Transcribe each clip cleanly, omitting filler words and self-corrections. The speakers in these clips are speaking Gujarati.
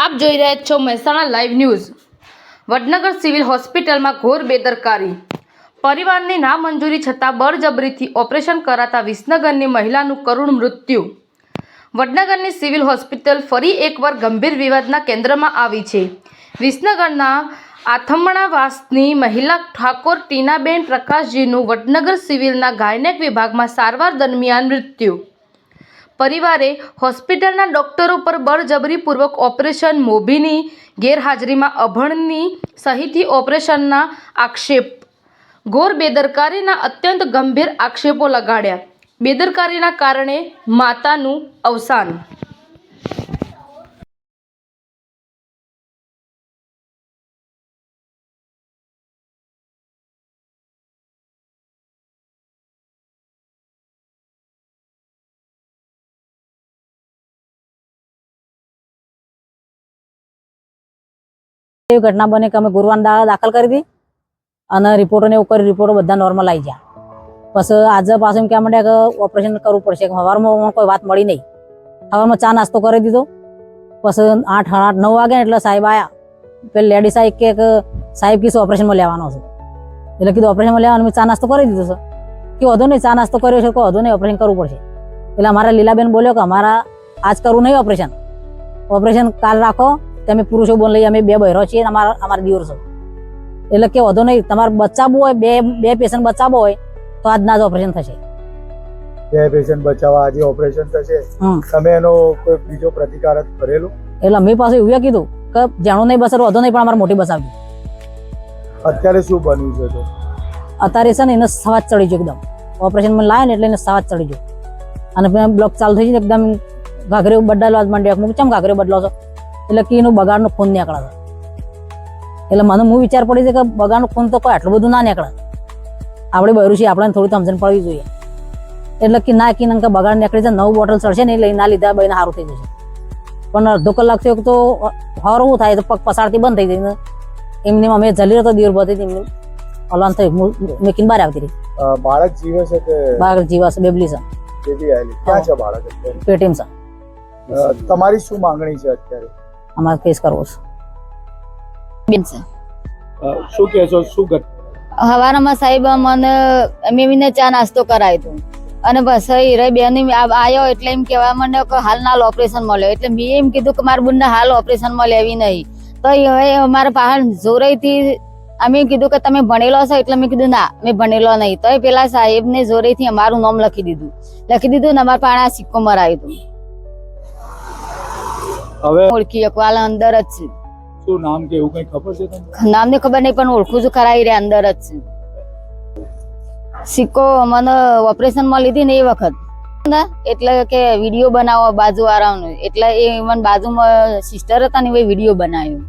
આપ જોઈ રહ્યા છો Mehsana live news. Vadnagar civil હોસ્પિટલમાં ઘોર બેદરકારી। પરિવારની નામંજૂરી છતાં બળજબરીથી ઓપરેશન કરાતા વિસનગરની મહિલાનું કરુણ મૃત્યુ। વડનગરની સિવિલ હોસ્પિટલ ફરી એકવાર ગંભીર વિવાદના કેન્દ્રમાં આવી છે। વિસનગરના આથમણાવાસની મહિલા ઠાકોર ટીનાબેન પ્રકાશજીનું વડનગર સિવિલના ગાયનેક વિભાગમાં સારવાર દરમિયાન મૃત્યુ। પરિવારે હોસ્પિટલના ડોક્ટરો પર બળજબરીપૂર્વક ઓપરેશન, મોભીની ગેરહાજરીમાં અભણની સહિતથી ઓપરેશનના આક્ષેપ, ઘોર બેદરકારીના અત્યંત ગંભીર આક્ષેપો લગાડ્યા। બેદરકારીના કારણે માતાનું અવસાન। घटना बने कि अमे गुरुवार दाखल करी थी और रिपोर्टों ने कर रिपोर्टो बधा नॉर्मल आई गया। बस आज पास एम क्या मांड्या कि ऑपरेशन करवू पड़शे। सवारमां कोई बात मळी नहीं। सवारमां चा नास्तो करी दीधो। बस 8-9 वागे एटले साहेब आया। पेली लेडीज आई के साहेब कीधुं ऑपरेशन में लेवानो छे, એટલે કીધું ઓપરેશન માં લેવાનું। चा नास्तो કરી દીધો છે કે વધુ નહીં, चा नास्तो કર્યો છે કે વધુ નહીં, ઓપરેશન કરવું પડશે। એટલે અમારા લીલાબેન બોલ્યો કે અમારા આજ કરવું નહીં ઓપરેશન, ઓપરેશન કાલ રાખો। તમે પુરુષો બોલ લઈ, અમે બે બહેરો છીએ, અમારા દિવર છો, એટલે કે વધુ નહીં, તમારે બચાવવું હોય, બે પેશન્ટ બચાવવો હોય તો આજના જ ઓપરેશન થશે। બે પેશન્ટ બચાવવા આજે ઓપરેશન થશે। તમે એનો કોઈ બીજો પ્રતિકાર કરેલો? એટલે મેં પાસે એવું કીધું કે જાણું નહીં બસર વધુ નહીં, પણ અમારે મોટી બચાવવી। અત્યારે શું બન્યું છે? તો અત્યારે છે ને એને સવાજ ચડી ગયો એકદમ। ઓપરેશનમાં લાવે ને એટલે એને સવાજ ચડી ગયો અને બ્લોક ચાલુ થઈ ગયું એકદમ। ઘાઘરે બદલાવા જ માંડ્યા। હું કેમ ઘાઘરે બદલો છો? એટલે કે એનું બગાડનું ખૂન નીકળે છે। એટલે મને હું વિચાર પડી છે કે બગાડનું ખૂન તો કોઈ આટલું બધું ના નીકળે। આપણે બહેરું છીએ, આપણને થોડી સમજણ પડવી જોઈએ। એટલે કે ના કે બગાડ નીકળી જાય, 9 બોટલ ચડશે ને લઈને ના લીધા બહીને સારું થઈ જશે। પણ અડધો કલાક થયો તો હરવું થાય તો પગ પસારથી બંધ થઈ જાય। એમની અમે જલી હતો દિવર બધી એમની હલવાન થઈ મેકીને બહાર આવતી રહી। બાળક જીવે છે કે? બાળક જીવે છે, બેબલી છે, બેબી આવેલી। ક્યાં છે બાળક અત્યારે? પેટીમ છે। તમારી શું માંગણી છે અત્યારે? અમારે કેસ કરવો છે। બેન છે શું કહેશો? શું હવારમાં સાહેબ મને ચા નાસ્તો કરાવ્યો હતો અને બસ હીરા બેન આવ્યો એટલે એમ કહેવા માંડ્યો કે હાલ ના ઓપરેશન મળ્યો। એટલે મેં એમ કીધું કે મારા બુનને હાલ ઓપરેશન માં લેવી નહીં। તો હવે અમારા પહાડ જોરેથી અમે કીધું કે તમે ભણેલો છો? એટલે મેં કીધું ના, મેં ભણેલો નહીં। તો પેલા સાહેબ ને જોરેથી અમારું નામ લખી દીધું ને અમારા પાણા સિક્કો મરાવ્યો હતો। હવે ઓળખી શકવા અંદર જ છે। શું નામ કે એવું કઈ ખબર છે તમને? નામ ને ખબર નહીં, પણ ઓળખું છું ખરા, રે અંદર જ છે। સિક્કો મને ઓપરેશન માં લીધી ને એ વખત એટલે કે વિડીયો બનાવો બાજુ વાળાનો, એટલે એ મને બાજુમાં સિસ્ટર હતા ને એ વિડીયો બનાવ્યો।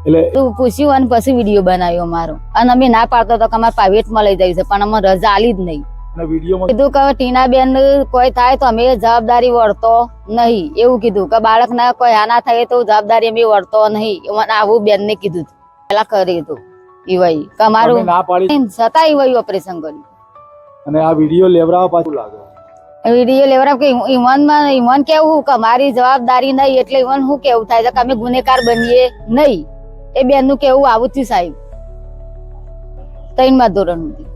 એટલે પૂછ્યું અને પછી વિડીયો બનાવ્યો મારો। અને અમે ના પાડતો હતો કે અમારે પ્રાઇવેટમાં લઈ જાય છે, પણ અમે રજા આલી જ નહીં। કીધું કે ટીનાબેન કોઈ થાય તો અમે જવાબદારી વળતો નહીં, એવું કીધું કે બાળકને કોઈ આ ના થાય તો જવાબદારી અમે વળતો નહીં। આવું બેન ને કીધું પેલા કરી હતું ઈવાઈ કે અમારું છતાં ઈવાઈ ઓપરેશન કર્યું। અને આ વિડીયો લેવરાવા પાછું લાગે? વિડીયો લેવરાવ કે ઈવન કેવું કે અમારી જવાબદારી નહીં, એટલે ઈવન શું કેવું થાય છે કે અમે ગુનેગાર બનીએ નહીં। એ બેન નું કેવું આવું થયું સાહેબ। 3મા ધોરણ સુધી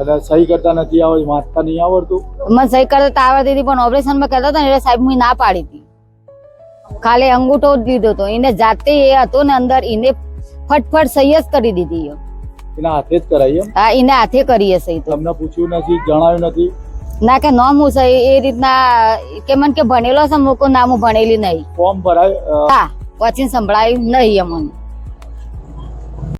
અને સહી કરતા નથી આવડતું, વાંચતા નહીં આવડતું? મને સહી કરતા આવડતી હતી, પણ ઓપરેશન માં કરતા હતા ને એટલે સાહેબ હું ના પાડી હતી। ખાલી અંગૂઠો જ લીધો હતો એને, જાતે એ હતો ને અંદર એને ફટફટ સહી જ કરી દીધી। એના હાથે જ કરાઈ? હા, એને હાથે કરી સહી। તો તમને પૂછ્યું નથી, જણાવ્યું નથી? ના કે નામ હું સહી એ રીતના કે મને કે ભણેલો છે, મૂકો નામ હું ભણેલી નહીં। ફોર્મ ભરાય? હા, પછી સંભળાયું નહીં અમને।